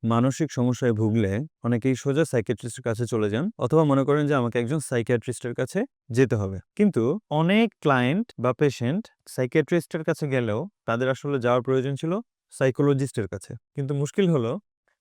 মানসিক সমস্যায় ভুগলে অনেকেই সোজা সাইকিয়াট্রিস্টের কাছে চলে যান অথবা মনে করেন যে আমাকে একজন সাইকিয়াট্রিস্টের কাছে যেতে হবে। কিন্তু অনেক ক্লায়েন্ট বা পেশেন্ট সাইকিয়াট্রিস্টের কাছে গেলেও তাদের আসলে যাওয়ার প্রয়োজন ছিল সাইকোলজিস্টের কাছে। কিন্তু মুশকিল হলো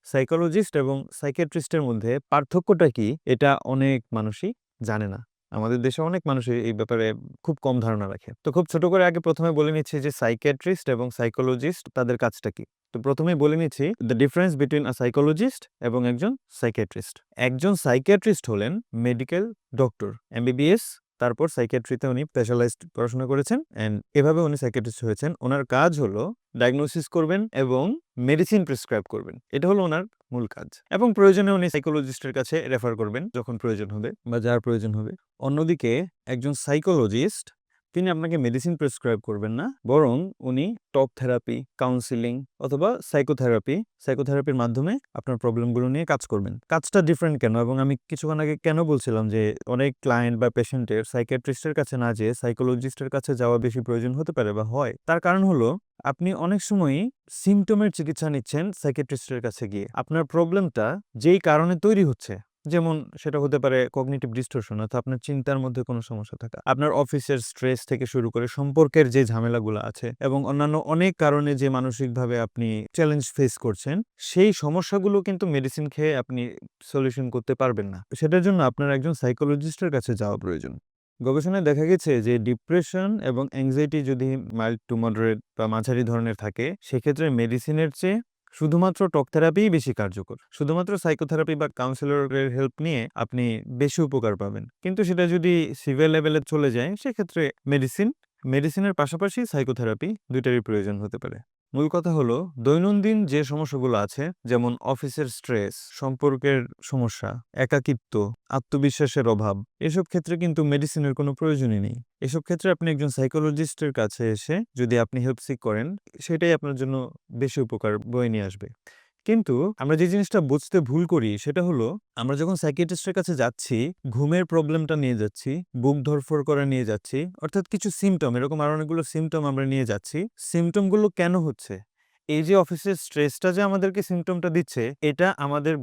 সাইকোলজিস্ট এবং সাইকিয়াট্রিস্টের মধ্যে পার্থক্যটা কি এটা অনেক মানুষই জানে না। আমাদের দেশে অনেক মানুষই এই ব্যাপারে খুব কম ধারণা রাখে। তো খুব ছোট করে আগে প্রথমে বলে নিচ্ছি যে সাইকিয়াট্রিস্ট এবং সাইকোলজিস্ট তাদের কাজটা কি। তো প্রথমেই বলে নিচ্ছি the difference between a psychologist এবং একজন সাইকিয়াট্রিস্ট। একজন সাইকিয়াট্রিস্ট হলেন মেডিকেল ডক্টর, এমবিবিএস, তারপর সাইকিয়াট্রিতে উনি স্পেশালাইজড পড়াশোনা করেছেন অ্যান্ড এভাবে উনি সাইকিয়াট্রিস্ট হয়েছেন। ওনার কাজ হলো ডায়াগনোসিস করবেন এবং মেডিসিন প্রেসক্রাইব করবেন। এটা হলো ওনার মূল কাজ। এবং প্রয়োজনে উনি সাইকোলজিস্টের কাছে রেফার করবেন যখন প্রয়োজন হবে বা যার প্রয়োজন হবে। অন্যদিকে একজন সাইকোলজিস্ট তিনি আপনাকে মেডিসিন প্রেসক্রাইব করবেন না, বরং উনি টক থেরাপি, কাউন্সিলিং অথবা সাইকোথেরাপির মাধ্যমে আপনার প্রবলেমগুলো নিয়ে কাজ করবেন। কাজটা ডিফারেন্ট কেন এবং আমি কিছুক্ষণ আগে কেন বলছিলাম যে অনেক ক্লায়েন্ট বা পেশেন্টের সাইকিয়াট্রিস্টের কাছে না যেয়ে সাইকোলজিস্টের কাছে যাওয়া বেশি প্রয়োজন হতে পারে বা হয়, তার কারণ হলো আপনি অনেক সময়ই সিমটমের চিকিৎসা নিচ্ছেন সাইকিয়াট্রিস্টের কাছে গিয়ে। আপনার প্রবলেমটা যেই কারণে তৈরি হচ্ছে, যেমন সেটা হতে পারে কগনিটিভ ডিস্টরশন অর্থাৎ আপনার চিন্তার মধ্যে কোনো সমস্যা থাকা, আপনার অফিসের স্ট্রেস থেকে শুরু করে সম্পর্কের যে ঝামেলাগুলো আছে এবং অন্যান্য অনেক কারণে যে মানসিকভাবে আপনি চ্যালেঞ্জ ফেস করছেন, সেই সমস্যাগুলো কিন্তু মেডিসিন খেয়ে আপনি সলিউশন করতে পারবেন না। সেটার জন্য আপনার একজন সাইকোলজিস্টের কাছে যাওয়া প্রয়োজন। গবেষণায় দেখা গেছে যে ডিপ্রেশন এবং অ্যাংজাইটি যদি মাইল্ড টু মডারেট বা মাঝারি ধরনের থাকে, সেক্ষেত্রে মেডিসিনের চেয়ে শুধুমাত্র টক থেরাপিই বেশি কার্যকর। শুধুমাত্র সাইকোথেরাপি বা কাউন্সিলরের হেল্প নিয়ে আপনি বেশি উপকার পাবেন। কিন্তু সেটা যদি সিভিয়ার লেভেলে চলে যায়, সেক্ষেত্রে মেডিসিনের পাশাপাশি সাইকোথেরাপি দুইটারই প্রয়োজন হতে পারে। মূল কথা হলো দৈনন্দিন যে সমস্যাগুলো আছে, যেমন অফিসের স্ট্রেস, সম্পর্কের সমস্যা, একাকিত্ব, আত্মবিশ্বাসের অভাব, এসব ক্ষেত্রে কিন্তু মেডিসিনের কোনো প্রয়োজনই নেই। এসব ক্ষেত্রে আপনি একজন সাইকোলজিস্টের কাছে এসে যদি আপনি হেল্প সিক করেন, সেটাই আপনার জন্য বেশি উপকার বয়ে নিয়ে আসবে। কিন্তু আমরা যে জিনিসটা বুঝতে ভুল করি সেটা হলো আমরা যখন সাইকিয়াট্রিস্টের কাছে যাচ্ছি, ঘুমের প্রবলেমটা নিয়ে যাচ্ছি, বুক ধড়ফড় করা নিয়ে যাচ্ছি, অর্থাৎ কিছু সিম্পটম, এরকম আরো অনেকগুলো সিম্পটম আমরা নিয়ে যাচ্ছি। সিম্পটমগুলো কেন হচ্ছে? এই যে অফিসের স্ট্রেসটা যে আমাদেরকে সিম্পটমটা দিচ্ছে, এটা আমাদের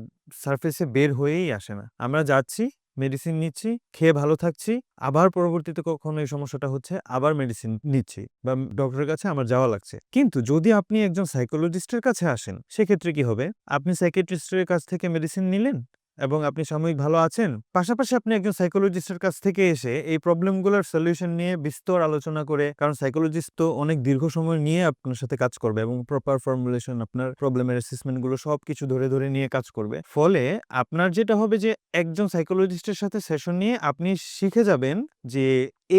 সারফেসে বের হয়েই আসে না। আমরা যাচ্ছি, মেডিসিন নিচ্ছি, খেয়ে ভালো থাকছি, আবার পরবর্তীতে কখনো এই সমস্যাটা হচ্ছে, আবার মেডিসিন নিচ্ছি বা ডক্টরের কাছে আমার যাওয়া লাগছে। কিন্তু যদি আপনি একজন সাইকোলজিস্টের কাছে আসেন, সেক্ষেত্রে কি হবে? আপনি সাইকিয়াট্রিস্টের কাছ থেকে মেডিসিন নিলেন এবং আপনি সাময়িক ভালো আছেন। পাশাপাশি আপনি একজন সাইকোলজিস্টের কাছ থেকে এসে এই প্রবলেমগুলোর সলিউশন নিয়ে বিস্তর আলোচনা করে, কারণ সাইকোলজিস্ট তো অনেক দীর্ঘ সময় নিয়ে আপনার সাথে কাজ করবে এবং প্রপার ফর্মুলেশন, আপনার প্রবলেমের অ্যাসেসমেন্টগুলো সবকিছু ধরে নিয়ে কাজ করবে। ফলে আপনার যেটা হবে যে একজন সাইকোলজিস্টের সাথে সেশন নিয়ে আপনি শিখে যাবেন যে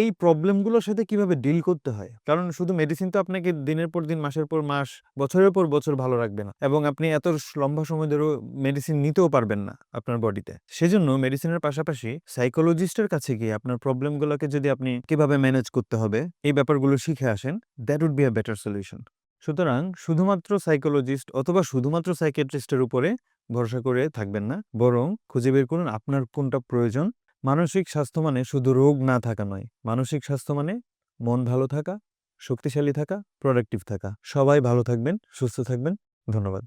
এই প্রবলেমগুলোর সাথে কিভাবে ডিল করতে হয়। কারণ শুধু মেডিসিন তো আপনাকে দিনের পর দিন, মাসের পর মাস, বছরের পর বছর ভালো রাখবে না এবং আপনি এত লম্বা সময় ধরেও মেডিসিন নিতেও পারবেন না আপনার বডিতে। সেজন্য মেডিসিনের পাশাপাশি সাইকোলজিস্টের কাছে গিয়ে আপনার প্রবলেমগুলোকে যদি আপনি কিভাবে ম্যানেজ করতে হবে এই ব্যাপারগুলো শিখে আসেন, that would be a better solution. সুতরাং শুধুমাত্র সাইকোলজিস্ট অথবা শুধুমাত্র সাইকিয়াট্রিস্টের উপরে ভরসা করে থাকবেন না, বরং খুঁজে বের করুন আপনার কোনটা প্রয়োজন। মানসিক স্বাস্থ্য মানে শুধু রোগ না থাকা নয়। মানসিক স্বাস্থ্য মানে মন ভালো থাকা, শক্তিশালী থাকা, প্রোডাক্টিভ থাকা। সবাই ভালো থাকবেন, সুস্থ থাকবেন। ধন্যবাদ।